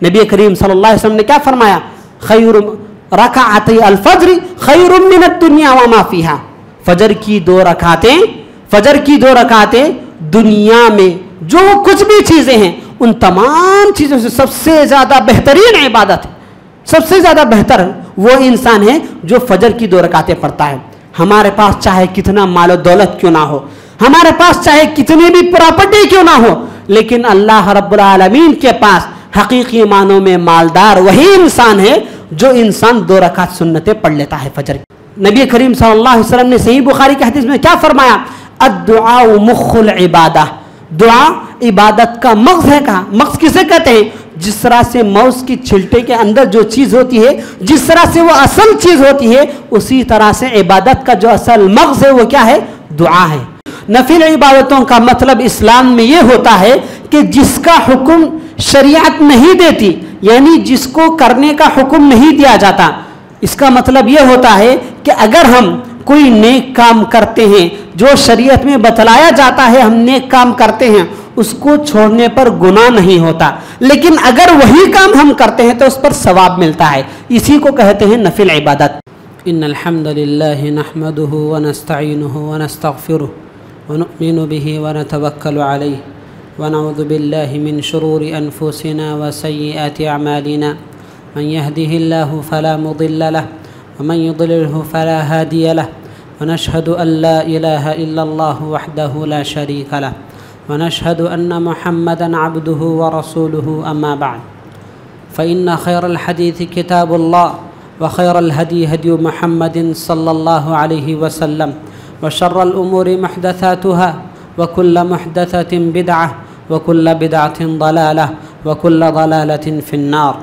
नबी करीम सल्लल्लाहु अलैहि वसल्लम ने क्या फरमाया, खैर रकाअतै अल-फज्र खैरुम मिनद दुनिया व मा फीहा। फजर की दो रकातें दुनिया में जो कुछ भी चीजें हैं उन तमाम चीजों से सबसे ज्यादा बेहतरीन इबादत है। सबसे ज्यादा बेहतर वो इंसान है जो फजर की 2 रकातें पढ़ता है। हमारे पास चाहे कितना मालो दौलत क्यों ना हो, हमारे पास चाहे कितनी भी प्रॉपर्टी क्यों ना हो, लेकिन अल्लाह रब्बुल आलमीन के पास हकीकी मानों में मालदार वही इंसान है जो इंसान 2 रकात सुन्नतें पढ़ लेता है फजर की। नबी करीम सल्लल्लाहु अलैहि वसल्लम ने सही बुखारी के हदीस में क्या फरमाया, अद्दुआ मुख्खुल इबादा, दुआ इबादत का मग़ज़ है। कहा मग़ज़ किसे कहते हैं, जिस तरह से माउस की छिलटे के अंदर जो चीज़ होती है, जिस तरह से वो असल चीज़ होती है, उसी तरह से इबादत का जो असल मग़ज़ है वो क्या है, दुआ है। नफिल इबादतों का मतलब इस्लाम में ये होता है कि जिसका हुक्म शरीयत नहीं देती, यानी जिसको करने का हुक्म नहीं दिया जाता। इसका मतलब ये होता है कि अगर हम कोई नेक काम करते हैं, जो शरीयत में बतलाया जाता है हम नेक काम करते हैं, उसको छोड़ने पर गुनाह नहीं होता, लेकिन अगर वही काम हम करते हैं तो उस पर सवाब मिलता है। इसी को कहते हैं नफिल इबादत। इन्नल हम्दुलिल्लाहि नहमदुहु व नस्तईनुहु व नस्तगफिरुहु व नु'मिनु बिही व नतवक्कलु अलैहि व नऊज़ु बिल्लाहि मिन शुरूरि अनफुसिना व सय्यिआति अमालिना मन यहदिहिल्लाहु फला मुदिल्ल लहु व मन युद्लिल्हु फला हादिय लहु व नशहदु अन ला इलाहा इल्लल्लाहु वहदहु ला शरीका लहु व नशहदु अन्न मुहम्मदन अब्दुहु व रसूलुहु अम्मा बअद फ़इन्न खैरल हदीस किताबुल्लाह व खैरल हदी हदी मुहम्मदिन सल्लल्लाहु अलैहि वसल्लम व शर्रल उमूरि मुहदसातुहा व कुल्ल मुहदसतिन बिदअह व कुल्ल बिदअतिन दलालह व कुल्ल दलालतिन फिन्नार।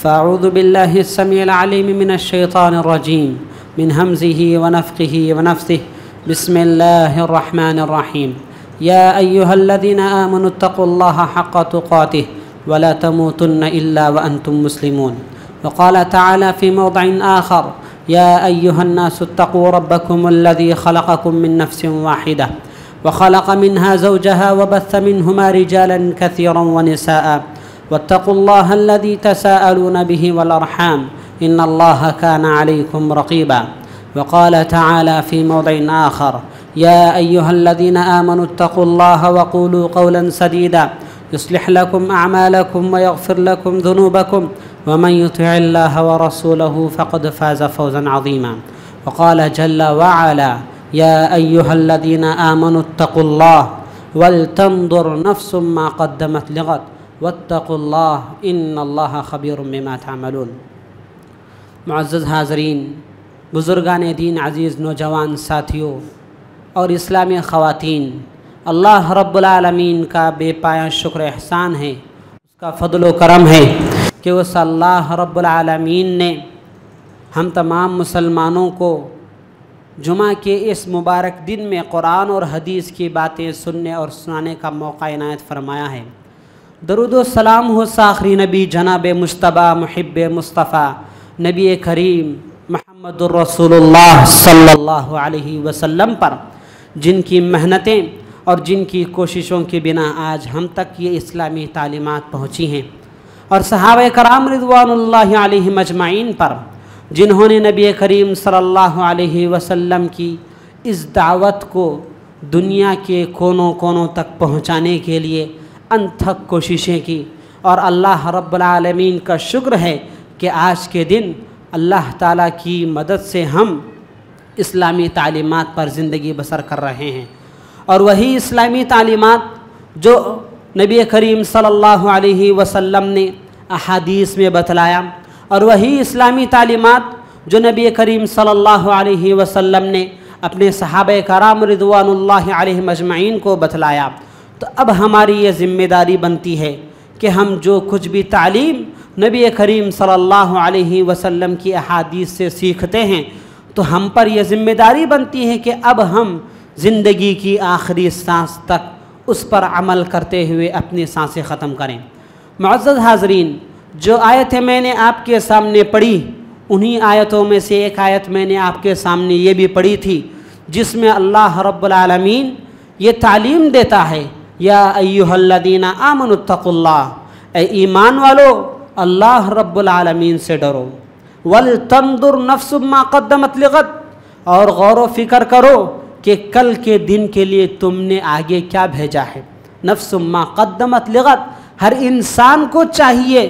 फ़अऊज़ु बिल्लाहि अस्समीइल अलीम मिनश शैतानिर रजीम मिन हमज़िही व नफ़्ख़िही व नफ़्सिही बिस्मिल्लाहिर रहमानिर रहीम। या अय्युहल्लज़ीना आमनुत्तक़ुल्लाहा हक़्क़ तुक़ातिह व ला तमूतुन्ना इल्ला व अंतुम मुस्लिमून। वक़ाल तआला फ़ी मौज़िइन आख़र या अय्युहन्नासुत्तक़ू रब्बकुमुल्लज़ी ख़लक़कुम मिन नफ़्सिन वाहिदा व ख़लक़ मिन्हा ज़ौजहा व बस्स मिन्हुमा रिजालन कसीरन व निसाअ वत्तक़ुल्लाहल्लज़ी तसाअलून बिही वल अर्हाम इन्नल्लाहा काना अलैकुम रक़ीबा। वक़ाल तआला फ़ी मौज़िइन आख़र या अय्युहल्लज़ीना आमनुत्तक़ुल्लाहा व क़ूलू क़ौलन सदीदा युस्लिह लकुम अअमालकुम व यग़फ़िर लकुम ज़ुनूबकुम व मन युतिइल्लाह व रसूलहु फ़क़द फ़ाज़ फ़ौज़न अज़ीमा। वक़ाल जल्ल व अला या अय्युहल्लज़ीना आमनुत्तक़ुल्लाह वलतंज़ुर नफ़्सुम मा क़द्दमत लिग़द वत्तक़ुल्लाह इन्नल्लाहा ख़बीरुम बिमा तअमलून। मुअज़्ज़ज़ हाज़रीन, बुज़ुर्गान दीन, अज़ीज़ नौजवान साथियों और इस्लामी ख़वातीन, अल्लाह रब्बुल आलमीन का बेपाया शुक्र एहसान है, उसका फ़ज़्ल व करम है कि उस अल्लाह रब्बुल आलमीन ने हम तमाम मुसलमानों को जुमा के इस मुबारक दिन में कुरान और हदीस की बातें सुनने और सुनाने का मौका इनायत फ़रमाया है। दरूद व सलाम हो आखिरी नबी जनाब मुश्तबा मुहिब मुस्तफ़ा नबी करीम मुहम्मदुर रसूलुल्लाह सल्लल्लाहु अलैहि वसल्लम पर, जिनकी मेहनतें और जिनकी कोशिशों के बिना आज हम तक ये इस्लामी तालीमात पहुँची हैं, और सहाबा कराम रिज़वानुल्लाहि अलैहिम अजमाइन पर, जिन्होंने नबी करीम सल्लल्लाहु अलैहि वसल्लम की इस दावत को दुनिया के कोनों कोनों तक पहुँचाने के लिए अनथक कोशिशें की। और अल्लाह रब्बुल आलमीन का शुक्र है कि आज के दिन अल्लाह ताला की मदद से हम इस्लामी तालीमात पर ज़िंदगी बसर कर रहे हैं। और वही इस्लामी तालीमात जो नबी करीम सल्लल्लाहु अलैहि वसल्लम ने अहादीस में बतलाया, और वही इस्लामी तालीमात जो नबी करीम सल्लल्लाहु अलैहि वसल्लम ने अपने सहाबा कराम रिज़वानुल्लाहि अलैहिम अजमाइन को बतलाया। तो अब हमारी ये ज़िम्मेदारी बनती है कि हम जो कुछ भी तालीम नबी करीम सल्लल्लाहु अलैहि वसल्लम की अहादीस से सीखते हैं, तो हम पर यह ज़िम्मेदारी बनती है कि अब हम ज़िंदगी की आखिरी सांस तक उस पर अमल करते हुए अपनी सांसें ख़त्म करें। मुअज़्ज़ज़ हाज़रीन, जो आयतें मैंने आपके सामने पढ़ी, उन्हीं आयतों में से एक आयत मैंने आपके सामने ये भी पढ़ी थी, जिसमें अल्लाह रब्बुल आलमीन ये तालीम देता है, या अय्युहल्लज़ीना आमनुत्तक़ुल्लाह, ए ईमान वालो, अल्लाह रब्बुल आलमीन से डरो। वल तंदुर नफ्सुम मा क़द्दमत लिग़द, और गौर व फिक्र करो कि कल के दिन के लिए तुमने आगे क्या भेजा है। नफ्सुम मा क़द्दमत लिग़द, हर इंसान को चाहिए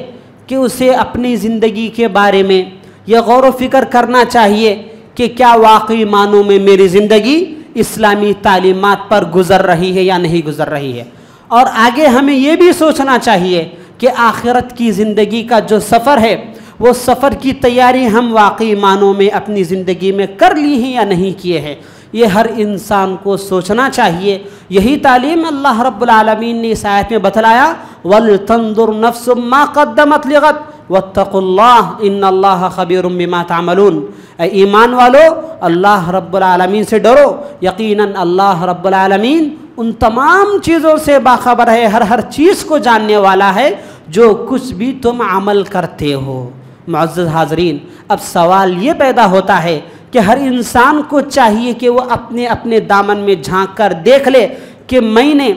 कि उसे अपनी ज़िंदगी के बारे में यह गौर व फिक्र करना चाहिए कि क्या वाकई मानों में मेरी ज़िंदगी इस्लामी तालीमात पर गुज़र रही है या नहीं गुज़र रही है। और आगे हमें ये भी सोचना चाहिए कि आखिरत की ज़िंदगी का जो सफ़र है वो सफ़र की तैयारी हम वाकई मानों में अपनी ज़िंदगी में कर ली है या नहीं किए हैं। ये हर इंसान को सोचना चाहिए। यही तालीम अल्लाह रब्बुल आलमीन ने इस आयत में बतलाया, वल तंदुर नफ्सुम मा क़द्दमत लिग़द वत्तक़ुल्लाह इन्नल्लाह ख़बीरुम बिमा तामलून। ईमान वालो, अल्लाह रब्बुल आलमीन से डरो, यकीनन अल्लाह रब्बुल आलमीन उन तमाम चीज़ों से बाखबर है, हर चीज़ को जानने वाला है जो कुछ भी तुम अमल करते हो। मुअज़्ज़ज़ हाज़रीन, अब सवाल ये पैदा होता है कि हर इंसान को चाहिए कि वो अपने अपने दामन में झांक कर देख ले कि मैंने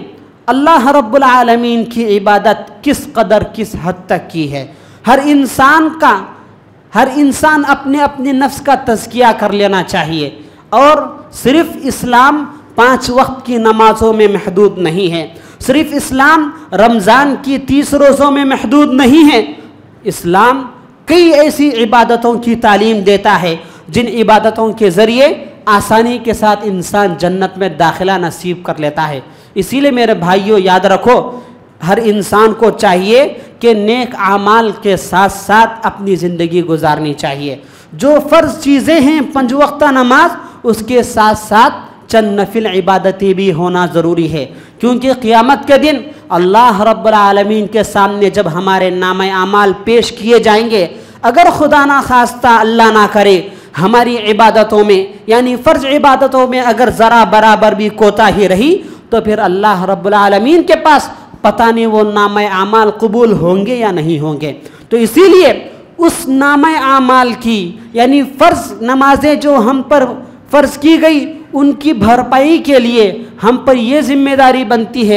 अल्लाह रब्बुल आलमीन की इबादत किस कदर किस हद तक की है। हर इंसान अपने अपने नफ्स का तज़किया कर लेना चाहिए। और सिर्फ़ इस्लाम 5 वक्त की नमाज़ों में महदूद नहीं है, सिर्फ़ इस्लाम रमज़ान की 30 रोज़ों में महदूद नहीं है। इस्लाम कई ऐसी इबादतों की तालीम देता है जिन इबादतों के ज़रिए आसानी के साथ इंसान जन्नत में दाखिला नसीब कर लेता है। इसीलिए मेरे भाइयों, याद रखो, हर इंसान को चाहिए कि नेक आमाल के साथ साथ अपनी ज़िंदगी गुजारनी चाहिए। जो फ़र्ज़ चीज़ें हैं 5 वक्ता नमाज, उसके साथ साथ चंद नफिल इबादतें भी होना ज़रूरी है, क्योंकि क़ियामत के दिन अल्लाह रब्बुल आलमीन के सामने जब हमारे नामे आमाल पेश किए जाएंगे, अगर खुदा ना खास्ता अल्लाह ना करे हमारी इबादतों में यानी फ़र्ज़ इबादतों में अगर ज़रा बराबर भी कोताही रही तो फिर अल्लाह रब्बुल आलमीन के पास पता नहीं वो नामे आमाल कबूल होंगे या नहीं होंगे। तो इसीलिए उस नामे आमाल की यानी फ़र्ज़ नमाजें जो हम पर फ़र्ज़ की गई उनकी भरपाई के लिए हम पर यह जिम्मेदारी बनती है